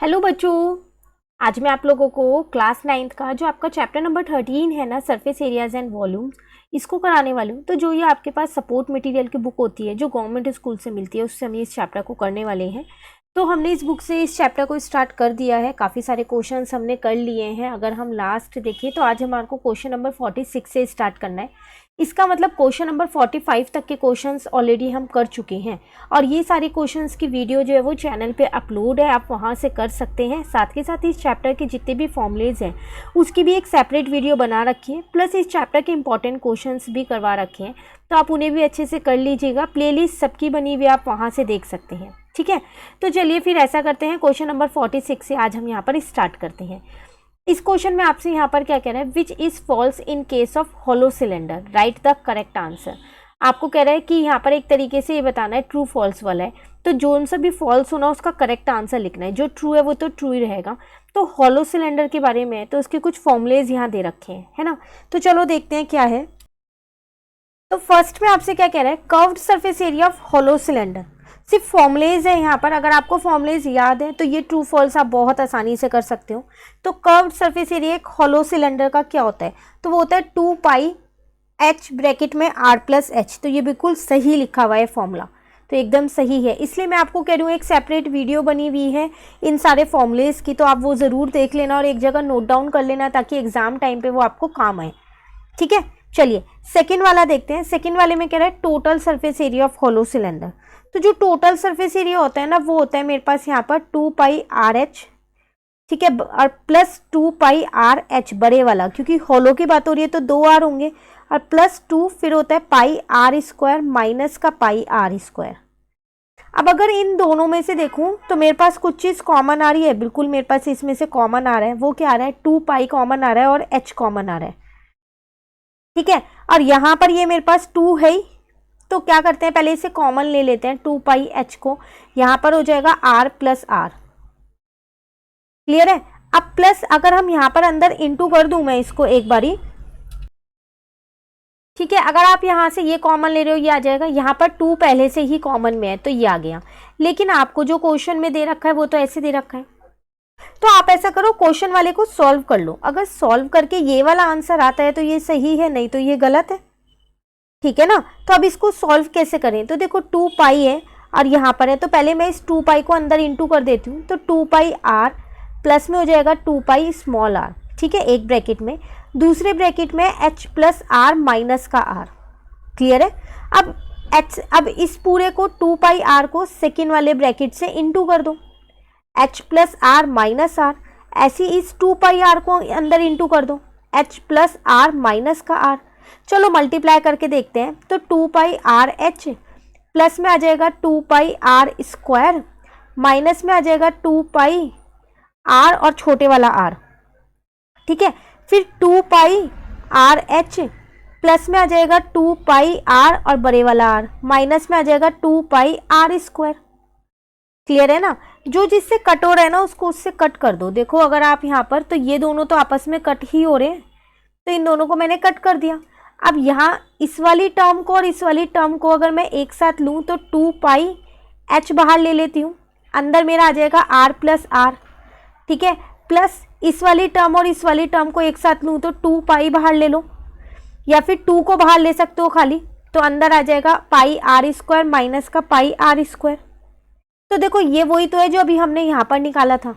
Hello बच्चों, आज मैं आप लोगों को क्लास 9th का जो आपका चैप्टर नंबर 13 है ना, सरफेस एरियाज एंड वॉल्यूम्स, इसको कराने वाली हूँ। तो जो ये आपके पास सपोर्ट मटेरियल की बुक होती है जो गवर्नमेंट स्कूल से मिलती है, उससे हम इस चैप्टर को करने वाले हैं। तो हमने इस बुक से इस चैप्टर को स्टार्ट कर दिया है। काफ़ी सारे क्वेश्चंस हमने कर लिए हैं। अगर हम लास्ट देखें तो आज हमारे को क्वेश्चन नंबर 46 से स्टार्ट करना है। इसका मतलब क्वेश्चन नंबर 45 तक के क्वेश्चंस ऑलरेडी हम कर चुके हैं और ये सारे क्वेश्चंस की वीडियो जो है वो चैनल पे अपलोड है, आप वहाँ से कर सकते हैं। साथ के साथ इस चैप्टर के जितने भी फॉर्मूलेज हैं उसकी भी एक सेपरेट वीडियो बना रखी है, प्लस इस चैप्टर के इंपॉर्टेंट क्वेश्चंस भी करवा रखे हैं, तो आप उन्हें भी अच्छे से कर लीजिएगा। प्लेलिस्ट सबकी बनी हुई आप वहाँ से देख सकते हैं, ठीक है। तो चलिए फिर ऐसा करते हैं, क्वेश्चन नंबर 46 से आज हम यहाँ पर स्टार्ट करते हैं। इस क्वेश्चन में आपसे यहाँ पर क्या कह रहा है, which is falls in case of hollow cylinder, right the correct answer. आपको कह रहा है कि यहाँ पर एक तरीके से ये बताना है, ट्रू फॉल्स वाला है, तो जो सा भी फॉल्स होना उसका करेक्ट आंसर लिखना है। जो ट्रू है वो तो ट्रू ही रहेगा। तो हॉलो सिलेंडर के बारे में है तो उसके कुछ फॉर्मूलेज यहाँ दे रखे हैं, है ना। तो चलो देखते हैं क्या है। तो फर्स्ट में आपसे क्या कह रहा है, curved surface area of hollow cylinder. सिर्फ फॉर्मूलेज है यहाँ पर, अगर आपको फॉर्मूलेज याद है तो ये ट्रू फॉल्स आप बहुत आसानी से कर सकते हो। तो कर्व्ड सरफेस एरिया एक हॉलो सिलेंडर का क्या होता है, तो वो होता है 2 पाई h ब्रैकेट में r प्लस एच। तो ये बिल्कुल सही लिखा हुआ है फॉर्मूला, तो एकदम सही है। इसलिए मैं आपको कह रही हूँ एक सेपरेट वीडियो बनी हुई है इन सारे फॉर्मूलेज की, तो आप वो ज़रूर देख लेना और एक जगह नोट डाउन कर लेना ताकि एग्जाम टाइम पे वो आपको काम आए, ठीक है। चलिए सेकेंड वाला देखते हैं। सेकेंड वाले में कह रहा है total surface area of hollow cylinder. तो जो टोटल सरफेस एरिया होता है ना, वो होता है मेरे पास यहाँ पर 2 पाई आर एच, ठीक है, और प्लस 2 पाई आर एच बड़े वाला, क्योंकि हॉलो की बात हो रही है तो 2 आर होंगे, और प्लस 2 फिर होता है पाई आर स्क्वायर माइनस का पाई आर स्क्वायर। अब अगर इन दोनों में से देखूं तो मेरे पास कुछ चीज़ कॉमन आ रही है, बिल्कुल मेरे पास इसमें से कॉमन आ रहा है। वो क्या आ रहा है, 2 पाई कॉमन आ रहा है और एच कॉमन आ रहा है, ठीक है। और यहाँ पर ये मेरे पास 2 है ही, तो क्या करते हैं, पहले इसे कॉमन ले लेते हैं 2 पाई एच को। यहाँ पर हो जाएगा r प्लस आर, क्लियर है। अब प्लस अगर हम यहाँ पर अंदर इंटू कर दूं मैं इसको एक बारी, ठीक है। अगर आप यहाँ से ये कॉमन ले रहे हो ये आ जाएगा, यहाँ पर 2 पहले से ही कॉमन में है तो ये आ गया। लेकिन आपको जो क्वेश्चन में दे रखा है वो तो ऐसे दे रखा है, तो आप ऐसा करो क्वेश्चन वाले को सॉल्व कर लो। अगर सॉल्व करके ये वाला आंसर आता है तो ये सही है, नहीं तो ये गलत है, ठीक है ना। तो अब इसको सॉल्व कैसे करें, तो देखो 2 पाई है और यहाँ पर है, तो पहले मैं इस 2 पाई को अंदर इंटू कर देती हूँ। तो 2 पाई आर प्लस में हो जाएगा 2 पाई स्मॉल आर, ठीक है, एक ब्रैकेट में। दूसरे ब्रैकेट में एच प्लस आर माइनस का आर, क्लियर है। अब इस पूरे को 2 पाई आर को सेकेंड वाले ब्रैकेट से इंटू कर दो, H plus R minus R. ऐसे इस 2 पाई आर को अंदर इंटू कर दो, एच प्लस आर माइनस का आर। चलो मल्टीप्लाई करके देखते हैं। तो 2 पाई आर एच प्लस में आ जाएगा 2 पाई आर स्क्वायर, माइनस में आ जाएगा 2 पाई आर और छोटे वाला आर, ठीक है। फिर 2 पाई आर एच प्लस में आ जाएगा 2 पाई आर और बड़े वाला आर, माइनस में आ जाएगा 2 पाई आर स्क्वायर, क्लियर है ना। जो जिससे कट हो रहा है ना उसको उससे कट कर दो। देखो अगर आप यहाँ पर, तो ये दोनों तो आपस में कट ही हो रहे हैं, तो इन दोनों को मैंने कट कर दिया। अब यहाँ इस वाली टर्म को और इस वाली टर्म को अगर मैं एक साथ लूँ तो 2 पाई एच बाहर ले लेती हूँ, अंदर मेरा आ जाएगा आर प्लस आर, ठीक है, प्लस इस वाली टर्म और इस वाली टर्म को एक साथ लूँ तो 2 पाई बाहर ले लो, या फिर 2 को बाहर ले सकते हो खाली, तो अंदर आ जाएगा पाई आर स्क्वायर माइनस का पाई आर स्क्वायर। तो देखो ये वही तो है जो अभी हमने यहाँ पर निकाला था,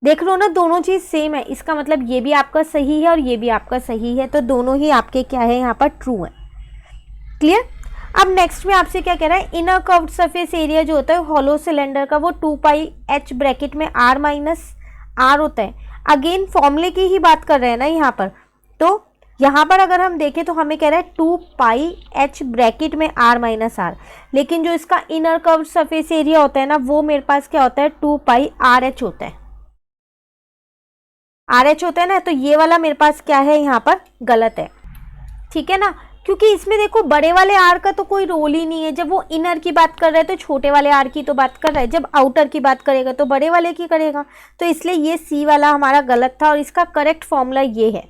देख लो ना, दोनों चीज़ सेम है। इसका मतलब ये भी आपका सही है और ये भी आपका सही है, तो दोनों ही आपके क्या है यहाँ पर ट्रू है, क्लियर। अब नेक्स्ट में आपसे क्या कह रहा है, इनर कर्व्ड सरफेस एरिया जो होता है हॉलो सिलेंडर का वो 2 पाई एच ब्रैकेट में आर माइनस आर होता है। अगेन फॉर्मूले की ही बात कर रहे हैं ना यहाँ पर, तो यहाँ पर अगर हम देखें तो हमें कह रहा है 2 पाई एच ब्रैकेट में आर माइनस आर, लेकिन जो इसका इनर कर्व्ड सरफेस एरिया होता है ना वो मेरे पास क्या होता है, 2 पाई आर एच होता है, आर एच होता है ना। तो ये वाला मेरे पास क्या है यहाँ पर गलत है, ठीक है ना, क्योंकि इसमें देखो बड़े वाले आर का तो कोई रोल ही नहीं है। जब वो इनर की बात कर रहा है तो छोटे वाले आर की तो बात कर रहा है, जब आउटर की बात करेगा तो बड़े वाले की करेगा, तो इसलिए ये सी वाला हमारा गलत था और इसका करेक्ट फॉर्मूला ये है,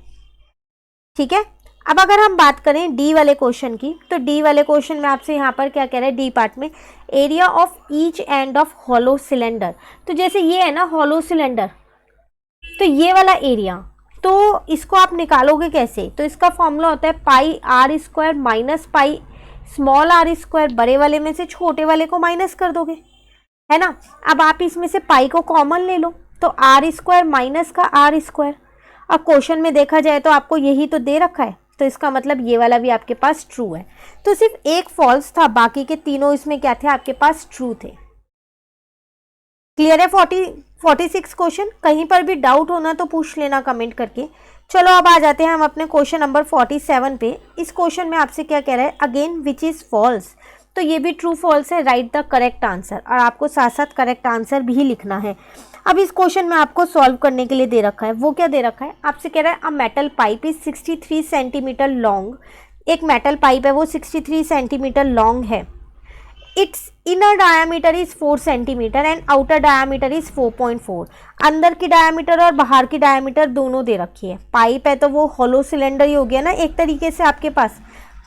ठीक है। अब अगर हम बात करें डी वाले क्वेश्चन की, तो डी वाले क्वेश्चन में आपसे यहाँ पर क्या कह रहा है, डी पार्ट में area of each end of hollow cylinder. तो जैसे ये है ना हॉलो सिलेंडर, तो ये वाला एरिया, तो इसको आप निकालोगे कैसे? तो इसका फॉर्मूला होता है pi R square minus pi small R square, बड़े वाले में से छोटे वाले को माइनस कर दोगे, है ना। अब आप इसमें से पाई को कॉमन ले लो, तो आर स्क्वायर माइनस का आर स्क्वायर। अब क्वेश्चन में देखा जाए तो आपको यही तो दे रखा है, तो इसका मतलब ये वाला भी आपके पास ट्रू है। तो सिर्फ एक फॉल्स था, बाकी के तीनों इसमें क्या थे? आपके पास ट्रू थे। क्लियर है? 46 क्वेश्चन। कहीं पर भी डाउट होना तो पूछ लेना कमेंट करके। चलो अब आ जाते हैं हम अपने क्वेश्चन नंबर 47 पे। इस क्वेश्चन में आपसे क्या कह रहा है? Again which is false. तो ये भी ट्रू फॉल्स है, राइट द करेक्ट आंसर, और आपको साथ साथ करेक्ट आंसर भी लिखना है। अब इस क्वेश्चन में आपको सॉल्व करने के लिए दे रखा है, वो क्या दे रखा है? आपसे कह रहा है a metal pipe is 63 centimetre long. एक मेटल पाइप है, वो 63 सेंटीमीटर लॉन्ग है। It's inner diameter is 4 centimetre and outer diameter is 4.4। अंदर की डायामीटर और बाहर की डायामीटर दोनों दे रखी है। पाइप है तो वो होलो सिलेंडर ही हो गया ना एक तरीके से आपके पास,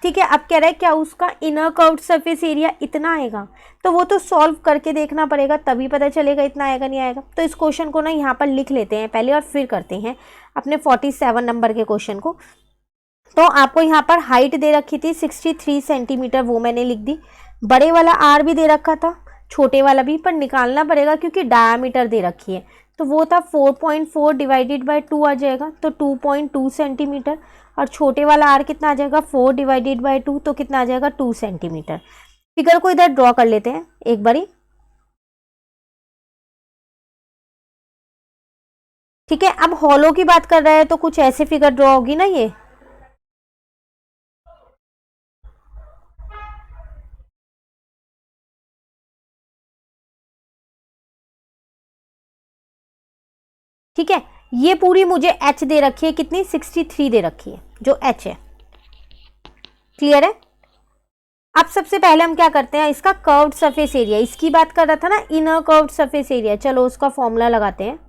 ठीक है। अब कह रहा है क्या उसका इनर कर्व्ड सरफेस एरिया इतना आएगा, तो वो तो सॉल्व करके देखना पड़ेगा, तभी पता चलेगा इतना आएगा नहीं आएगा। तो इस क्वेश्चन को ना यहाँ पर लिख लेते हैं पहले और फिर करते हैं अपने 47 नंबर के क्वेश्चन को। तो आपको यहाँ पर हाइट दे रखी थी 63 सेंटीमीटर, वो मैंने लिख दी। बड़े वाला आर भी दे रखा था, छोटे वाला भी, पर निकालना पड़ेगा क्योंकि डायामीटर दे रखी है। तो वो था 4.4 डिवाइडेड बाय 2 आ जाएगा, तो 2.2 सेंटीमीटर। और छोटे वाला आर कितना आ जाएगा? 4 डिवाइडेड बाय 2, तो कितना आ जाएगा? 2 सेंटीमीटर। फिगर को इधर ड्रॉ कर लेते हैं एक बारी, ठीक है। अब हॉलो की बात कर रहे हैं तो कुछ ऐसे फिगर ड्रॉ होगी ना ये, ठीक है। ये पूरी मुझे एच दे रखी है, कितनी? 63 दे रखी है, जो एच है। क्लियर है? अब सबसे पहले हम क्या करते हैं, इसका कर्व्ड सरफेस एरिया, इसकी बात कर रहा था ना, इनर कर्व्ड सरफेस एरिया, चलो उसका फॉर्मूला लगाते हैं।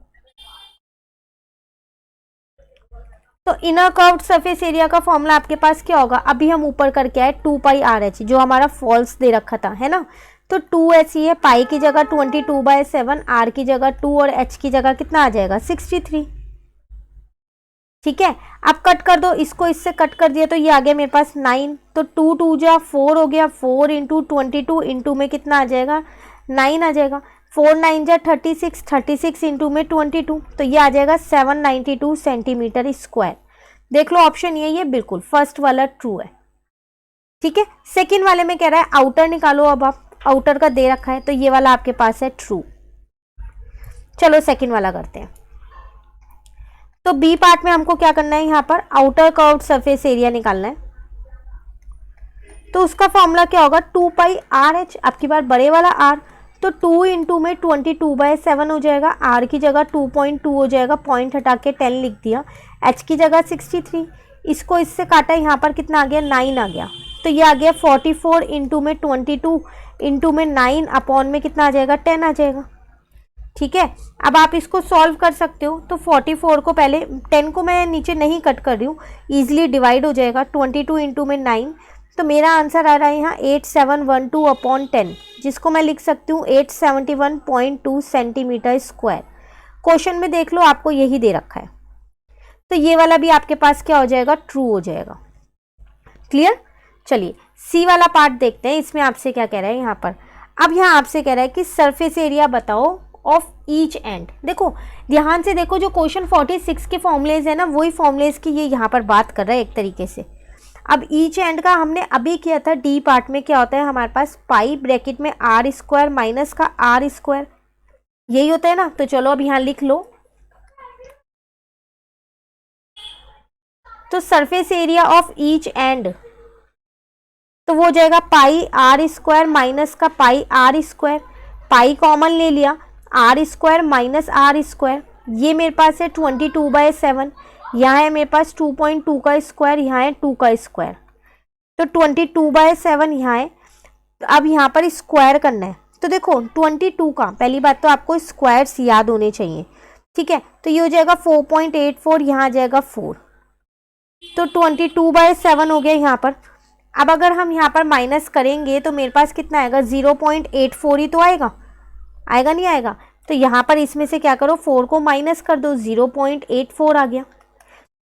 तो इनर कर्व्ड सरफेस एरिया का फॉर्मूला आपके पास क्या होगा? अभी हम ऊपर करके आए 2 पाई आर एच, जो हमारा फॉल्स दे रखा था, है ना। तो 2 एच ही है, पाई की जगह 22/7, आर की जगह 2 और एच की जगह कितना आ जाएगा? 63, ठीक है। अब कट कर दो इसको, इससे कट कर दिया तो ये आ गया मेरे पास 9, तो 2 2 जा 4 हो गया, 4 इंटू 22 इंटू में कितना आ जाएगा? 9 आ जाएगा। 4 9 जा 36, 36 इंटू में 22, तो ये आ जाएगा 792 सेंटीमीटर स्क्वायर। देख लो ऑप्शन ये है, बिल्कुल फर्स्ट वाला ट्रू है, ठीक है। सेकेंड वाले में कह रहा है आउटर निकालो, अब आप आउटर का दे रखा है, तो ये वाला आपके पास है ट्रू। चलो सेकेंड वाला करते हैं। तो बी पार्ट में हमको क्या करना है? यहाँ पर आउटर कर्व्ड सरफेस एरिया निकालना है। तो उसका फॉर्मूला क्या होगा? 2 पाई आर एच, आपकी बार बड़े वाला आर, तो 2 इंटू में 22/7 हो जाएगा, आर की जगह 2.2 हो जाएगा, पॉइंट हटा के 10 लिख दिया, एच की जगह 63, इसको इससे काटा, यहाँ पर कितना आ गया? 9 आ गया, तो ये आ गया 44 इंटू में 22 इंटू में 9 अपॉन में कितना आ जाएगा? 10 आ जाएगा, ठीक है। अब आप इसको सॉल्व कर सकते हो। तो 44 को पहले, 10 को मैं नीचे नहीं कट कर रही हूँ, ईजिली डिवाइड हो जाएगा, 22 इंटू में 9, तो मेरा आंसर आ रहा है यहाँ 8712 अपॉन 10, जिसको मैं लिख सकती हूँ 871.2 सेंटीमीटर स्क्वायर। क्वेश्चन में देख लो आपको यही दे रखा है, तो ये वाला भी आपके पास क्या हो जाएगा? ट्रू हो जाएगा। क्लियर? चलिए सी वाला पार्ट देखते हैं, इसमें आपसे क्या कह रहा है यहाँ पर। अब यहाँ आपसे कह रहा है कि सरफेस एरिया बताओ ऑफ ईच एंड। देखो ध्यान से देखो, जो क्वेश्चन 46 के फॉर्मुलेज है ना, वही फॉर्मुलेज की ये यहाँ पर बात कर रहा है एक तरीके से। अब ईच एंड का हमने अभी किया था, डी पार्ट में क्या होता है हमारे पास? पाई ब्रैकेट में आर स्क्वायर माइनस का आर स्क्वायर, यही होता है ना। तो चलो अब यहाँ लिख लो, तो surface area of each end, तो वो हो जाएगा पाई आर स्क्वायर माइनस का pi R square, pi common ले लिया, R square minus R square, ये मेरे पास है 22/7, यहाँ है मेरे पास 2.2 का स्क्वायर, यहाँ है 2 का स्क्वायर, तो 22/7 यहाँ है। अब यहाँ पर स्क्वायर करना है, तो देखो 22 का, पहली बात तो आपको स्क्वायर्स याद होने चाहिए, ठीक है। तो ये हो जाएगा 4.84, यहाँ आ जाएगा 4, तो 22/7 हो गया यहाँ पर। अब अगर हम यहाँ पर माइनस करेंगे तो मेरे पास कितना आएगा, 0.84 ही तो आएगा, आएगा नहीं आएगा। तो यहाँ पर इसमें से क्या करो, 4 को माइनस कर दो, 0.84 आ गया।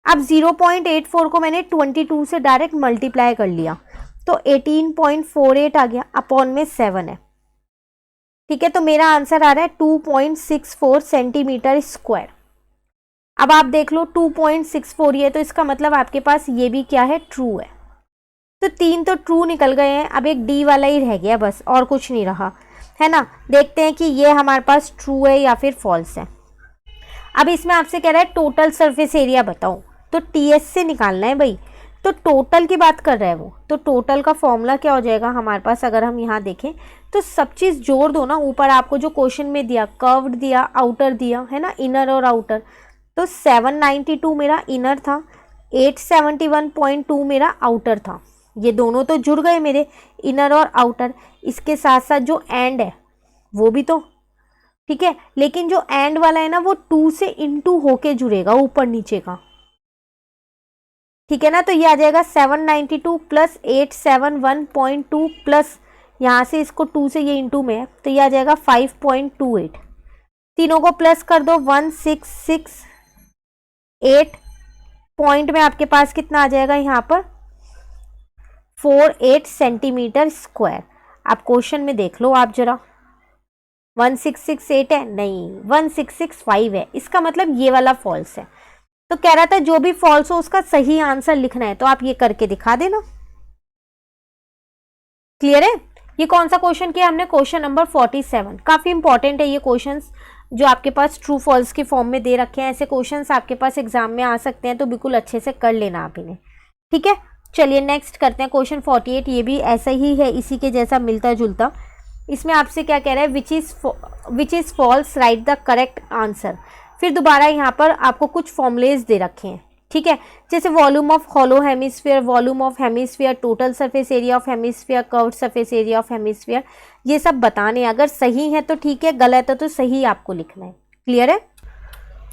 अब 0.84 को मैंने 22 से डायरेक्ट मल्टीप्लाई कर लिया तो 18.48 आ गया, अपॉन में 7 है। ठीक है, तो मेरा आंसर आ रहा है 2.64 सेंटीमीटर स्क्वायर। अब आप देख लो 2.64 ये, तो इसका मतलब आपके पास ये भी क्या है, ट्रू है। तो 3 तो ट्रू निकल गए हैं, अब एक डी वाला ही रह गया बस, और कुछ नहीं रहा, है ना। देखते हैं कि ये हमारे पास ट्रू है या फिर फॉल्स है। अब इसमें आपसे कह रहा है टोटल सरफेस एरिया बताओ, तो टीएस से निकालना है भाई। तो टोटल की बात कर रहा है वो, तो टोटल का फॉर्मूला क्या हो जाएगा हमारे पास, अगर हम यहाँ देखें तो सब चीज़ जोड़ दो ना। ऊपर आपको जो क्वेश्चन में दिया, कर्व्ड दिया, आउटर दिया, है ना, इनर और आउटर। तो 792 मेरा इनर था, 871.2 मेरा आउटर था। ये दोनों तो जुड़ गए मेरे, इनर और आउटर। इसके साथ साथ जो एंड है वो भी तो, ठीक है, लेकिन जो एंड वाला है ना वो 2 से इंटू होके जुड़ेगा, ऊपर नीचे का, ठीक है ना। तो ये आ जाएगा 792 प्लस 871.2 प्लस यहाँ से इसको 2 से ये इंटू में है, तो ये आ जाएगा 5.28। तीनों को प्लस कर दो, 1668 पॉइंट में आपके पास कितना आ जाएगा यहाँ पर, 48 सेंटीमीटर स्क्वायर। आप क्वेश्चन में देख लो आप जरा, 1668 है, नहीं 1665 है, इसका मतलब ये वाला फॉल्स है। तो कह रहा था जो भी फॉल्स हो उसका सही आंसर लिखना है, तो आप ये करके दिखा देना। क्लियर है। ये कौन सा क्वेश्चन किया हमने, क्वेश्चन नंबर 47। काफी इंपॉर्टेंट है ये क्वेश्चंस, जो आपके पास ट्रू फॉल्स के फॉर्म में दे रखे हैं। ऐसे क्वेश्चंस आपके पास एग्जाम में आ सकते हैं, तो बिल्कुल अच्छे से कर लेना आप इन्हें, ठीक है। चलिए नेक्स्ट करते हैं क्वेश्चन 48। ये भी ऐसा ही है, इसी के जैसा मिलता जुलता। इसमें आपसे क्या कह रहा है, which is false, right the correct answer. फिर दोबारा यहाँ पर आपको कुछ फॉर्मुलेज दे रखे हैं, ठीक है, जैसे volume of hollow hemisphere, volume of hemisphere, total surface area of hemisphere, curved surface area of hemisphere, ये सब बताने। अगर सही है तो ठीक है, गलत है तो सही आपको लिखना है। क्लियर है।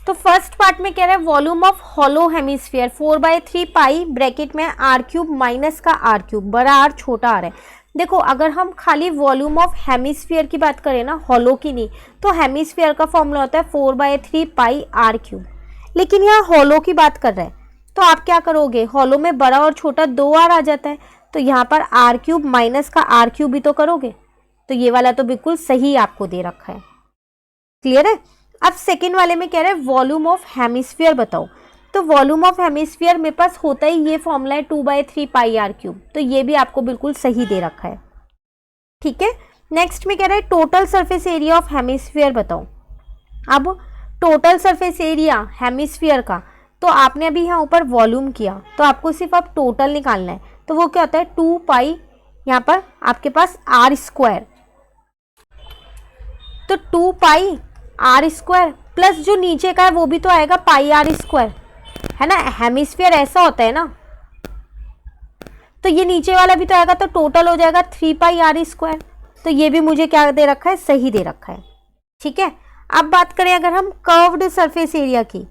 तो फर्स्ट पार्ट में कह रहा है volume of hollow hemisphere 4/3 pi bracket में आर क्यूब माइनस का आर क्यूब, बड़ा आर छोटा आर है। देखो अगर हम खाली वॉल्यूम ऑफ हेमिस्फीयर की बात करें ना, हॉलो की नहीं, तो हेमिस्फीयर का फॉर्मूला होता है 4/3 पाई आर क्यूब। लेकिन यहाँ हॉलो की बात कर रहे हैं, तो आप क्या करोगे, हॉलो में बड़ा और छोटा 2 आर आ जाता है, तो यहाँ पर आर क्यूब माइनस का आर क्यूब भी तो करोगे। तो ये वाला तो बिल्कुल सही आपको दे रखा है। क्लियर है। अब सेकेंड वाले में कह रहे हैं वॉल्यूम ऑफ हेमिस्फीयर बताओ। तो वॉल्यूम ऑफ हेमिस्फीयर मेरे पास होता ही ये फॉर्मूला है 2/3 पाई आर क्यूब, तो ये भी आपको बिल्कुल सही दे रखा है, ठीक है। नेक्स्ट में कह रहा है total surface area of hemisphere बताओ। अब टोटल सरफेस एरिया हेमिस्फीयर का, तो आपने अभी यहाँ ऊपर वॉल्यूम किया, तो आपको सिर्फ अब टोटल निकालना है। तो वो क्या होता है 2 पाई, यहाँ पर आपके पास आर स्क्वायर, तो 2 पाई आर स्क्वायर प्लस जो नीचे का है वो भी तो आएगा पाई आर स्क्वायर, है ना। हेमिस्फीयर ऐसा होता है ना, तो ये नीचे वाला भी तो आएगा, तो टोटल हो जाएगा 3 पाई आर स्क्वायर। तो ये भी मुझे क्या दे रखा है, सही दे रखा है, ठीक है। अब बात करें अगर हम कर्व्ड सरफेस एरिया की,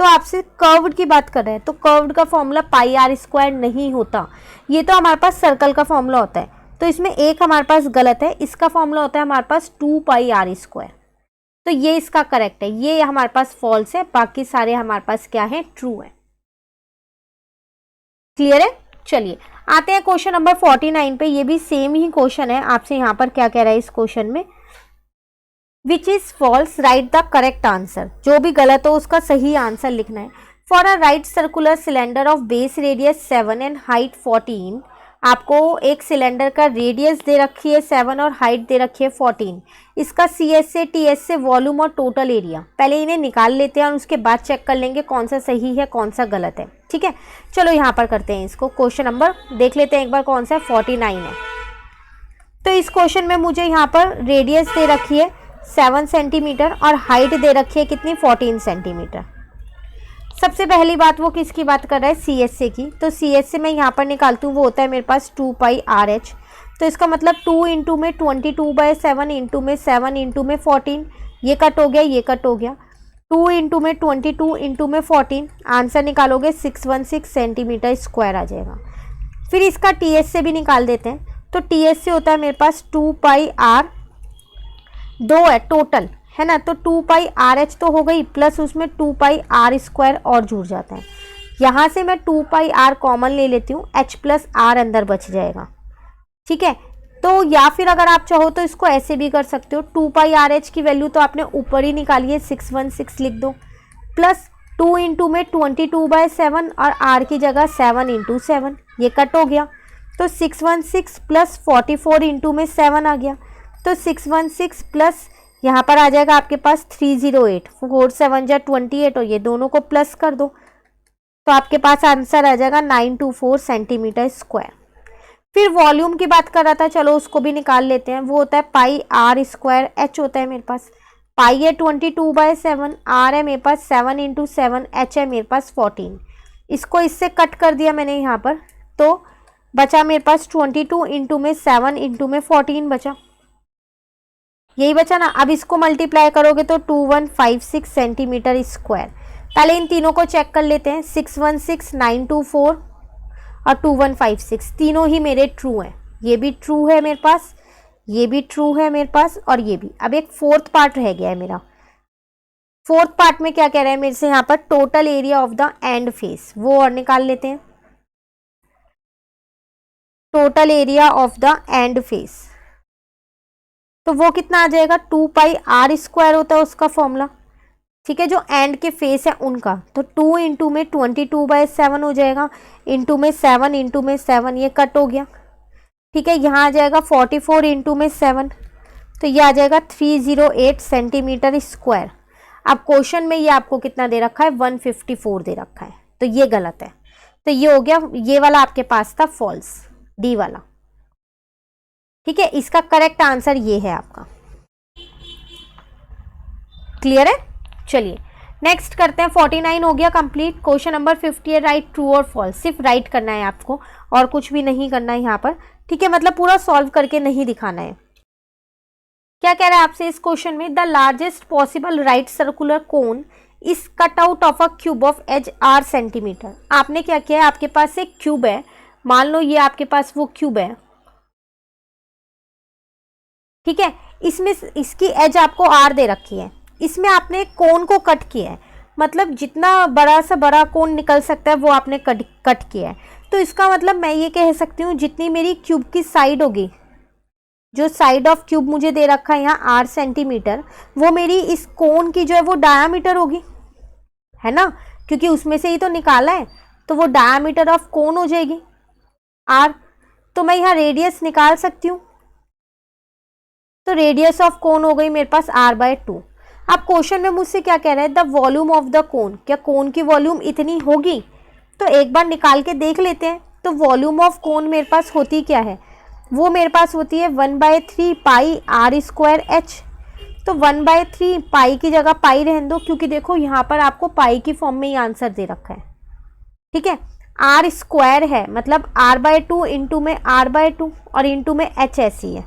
तो आपसे कर्व्ड की बात कर रहे हैं, तो कर्व्ड का फॉर्मूला पाई आर स्क्वायर नहीं होता, ये तो हमारे पास सर्कल का फॉर्मूला होता है। तो इसमें एक हमारे पास गलत है, इसका फॉर्मूला होता है हमारे पास 2 पाई आर स्क्वायर, तो ये इसका करेक्ट है, ये हमारे पास फॉल्स है, बाकी सारे हमारे पास क्या है, ट्रू है। क्लियर है। चलिए आते हैं क्वेश्चन नंबर 49 पे। ये भी सेम ही क्वेश्चन है, आपसे यहाँ पर क्या कह रहा है इस क्वेश्चन में, which is false, right the correct answer. जो भी गलत हो उसका सही आंसर लिखना है। For a right circular cylinder of base radius 7 and height 14, आपको एक सिलेंडर का रेडियस दे रखी है 7 और हाइट दे रखी है 14। इसका CS से TS से वॉल्यूम और टोटल एरिया, पहले इन्हें निकाल लेते हैं और उसके बाद चेक कर लेंगे कौन सा सही है कौन सा गलत है, ठीक है। चलो यहाँ पर करते हैं इसको, क्वेश्चन नंबर देख लेते हैं एक बार कौन सा है, 49 है। तो इस क्वेश्चन में मुझे यहाँ पर रेडियस दे रखी है 7 सेंटीमीटर और हाइट दे रखी है कितनी, 14 सेंटीमीटर। सबसे पहली बात वो किसकी बात कर रहा है, CS से की। तो CS से मैं यहाँ पर निकालती हूँ, वो होता है मेरे पास 2 पाई RH। तो इसका मतलब 2 इंटू में 22/7 इंटू में 7 इंटू में 14, ये कट हो गया, ये कट हो गया। 2 इंटू में 22 इंटू में 14, आंसर निकालोगे 616 सेंटीमीटर स्क्वायर आ जाएगा। फिर इसका TH से भी निकाल देते हैं। तो TH से होता है मेरे पास 2 पाई आर, 2 है टोटल, है ना। तो 2 पाई आर एच तो हो गई, प्लस उसमें 2 पाई आर स्क्वायर और जुड़ जाता है। यहाँ से मैं 2 पाई आर कॉमन ले लेती हूँ, एच प्लस आर अंदर बच जाएगा, ठीक है। तो या फिर अगर आप चाहो तो इसको ऐसे भी कर सकते हो, 2 पाई आर एच की वैल्यू तो आपने ऊपर ही निकाली है, 616 लिख दो, प्लस 2 इंटू में 22/7 और आर की जगह 7 इंटू 7, ये कट हो गया। तो 616 प्लस 44 इंटू में 7 आ गया, तो 616 प्लस यहाँ पर आ जाएगा आपके पास 308, 4 7 जा 28 और ये दोनों को प्लस कर दो, तो आपके पास आंसर आ जाएगा 924 सेंटीमीटर स्क्वायर। फिर वॉल्यूम की बात कर रहा था, चलो उसको भी निकाल लेते हैं। वो होता है पाई आर स्क्वायर, एच होता है मेरे पास, पाई है 22/7, आर है मेरे पास 7 इंटू 7, एच है मेरे पास 14। इसको इससे कट कर दिया मैंने यहाँ पर, तो बचा मेरे पास 22 इंटू में 7 इंटू में 14 बचा, यही बचा ना। अब इसको मल्टीप्लाई करोगे तो 2156 सेंटीमीटर स्क्वायर। पहले इन तीनों को चेक कर लेते हैं, 616, 924 और 2156, तीनों ही मेरे ट्रू हैं। ये भी ट्रू है मेरे पास, ये भी ट्रू है मेरे पास, और ये भी। अब एक फोर्थ पार्ट रह गया है मेरा। फोर्थ पार्ट में क्या कह रहा है मेरे से यहाँ पर, total area of the end face, वो और निकाल लेते हैं। Total area of the end face, तो वो कितना आ जाएगा, 2 पाई आर स्क्वायर होता है उसका फॉर्मूला, ठीक है, जो एंड के फेस है उनका। तो 2 इंटू में 22/7 हो जाएगा, इंटू में 7 इंटू में 7, ये कट हो गया, ठीक है। यहाँ आ जाएगा 44 इंटू में 7, तो ये आ जाएगा 308 सेंटीमीटर स्क्वायर। अब क्वेश्चन में ये आपको कितना दे रखा है, 154 दे रखा है, तो ये गलत है। तो ये हो गया, ये वाला आपके पास था फॉल्स, डी वाला, ठीक है। इसका करेक्ट आंसर ये है आपका। क्लियर है? चलिए नेक्स्ट करते हैं। 49 हो गया कंप्लीट। क्वेश्चन नंबर 50 है, राइट ट्रू और फॉल्स, सिर्फ राइट करना है आपको और कुछ भी नहीं करना है यहाँ पर, ठीक है। मतलब पूरा सॉल्व करके नहीं दिखाना है। क्या कह रहा है आपसे इस क्वेश्चन में, the largest possible right circular cone is cut out of a cube of edge R centimetre. आपने क्या किया है, आपके पास एक क्यूब है, मान लो ये आपके पास वो क्यूब है, ठीक है। इसमें इसकी एज आपको आर दे रखी है, इसमें आपने कोन को कट किया है, मतलब जितना बड़ा सा बड़ा कोन निकल सकता है वो आपने कट किया है। तो इसका मतलब मैं ये कह सकती हूँ, जितनी मेरी क्यूब की साइड होगी, जो साइड ऑफ क्यूब मुझे दे रखा है यहाँ आर सेंटीमीटर, वो मेरी इस कोन की जो है वो डायामीटर होगी, है ना, क्योंकि उसमें से ही तो निकाला है, तो वो डायामीटर ऑफ कोन हो जाएगी आर। तो मैं यहाँ रेडियस निकाल सकती हूँ, तो रेडियस ऑफ कोन हो गई मेरे पास r/2। अब क्वेश्चन में मुझसे क्या कह रहा है, the volume of the cone, क्या कोन की वॉल्यूम इतनी होगी, तो एक बार निकाल के देख लेते हैं। तो वॉल्यूम ऑफ कोन मेरे पास होती क्या है, वो मेरे पास होती है 1/3 पाई आर स्क्वायर एच। तो 1/3 पाई की जगह पाई रहने दो, क्योंकि देखो यहाँ पर आपको पाई की फॉर्म में ही आंसर दे रखा है, ठीक है। आर स्क्वायर है, मतलब r/2 इंटू में r/2 और इंटू में h ऐसी है,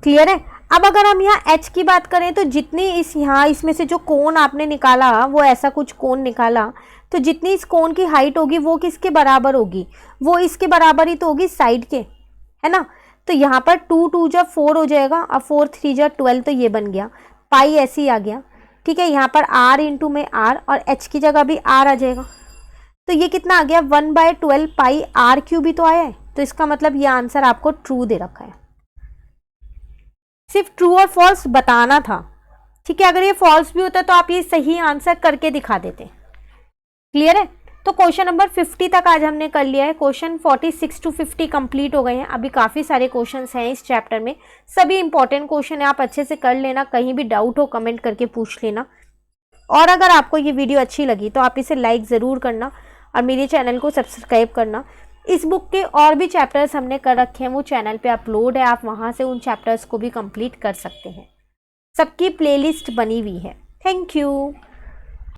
क्लियर है। अब अगर हम यहाँ h की बात करें, तो जितनी इस यहाँ इसमें से जो कोन आपने निकाला, वो ऐसा कुछ कोन निकाला, तो जितनी इस कोन की हाइट होगी वो किसके बराबर होगी, वो इसके बराबर ही तो होगी साइड के, है ना। तो यहाँ पर 2 2 जा 4 हो जाएगा और 4 3 जा 12, तो ये बन गया, पाई ऐसे ही आ गया, ठीक है। यहाँ पर r इंटू में r और h की जगह भी r आ जाएगा, तो ये कितना आ गया 1/12 पाई r³ ही तो आया है। तो इसका मतलब ये आंसर आपको ट्रू दे रखा है, सिर्फ ट्रू और फॉल्स बताना था, ठीक है। अगर ये फॉल्स भी होता तो आप ये सही आंसर करके दिखा देते, क्लियर है। तो क्वेश्चन नंबर 50 तक आज हमने कर लिया है। क्वेश्चन 46 to 50 कंप्लीट हो गए हैं। अभी काफ़ी सारे क्वेश्चंस हैं इस चैप्टर में, सभी इंपॉर्टेंट क्वेश्चन है, आप अच्छे से कर लेना, कहीं भी डाउट हो कमेंट करके पूछ लेना। और अगर आपको ये वीडियो अच्छी लगी तो आप इसे लाइक ज़रूर करना और मेरे चैनल को सब्सक्राइब करना। इस बुक के और भी चैप्टर्स हमने कर रखे हैं, वो चैनल पे अपलोड है, आप वहाँ से उन चैप्टर्स को भी कंप्लीट कर सकते हैं। सबकी प्लेलिस्ट बनी हुई है। Thank you.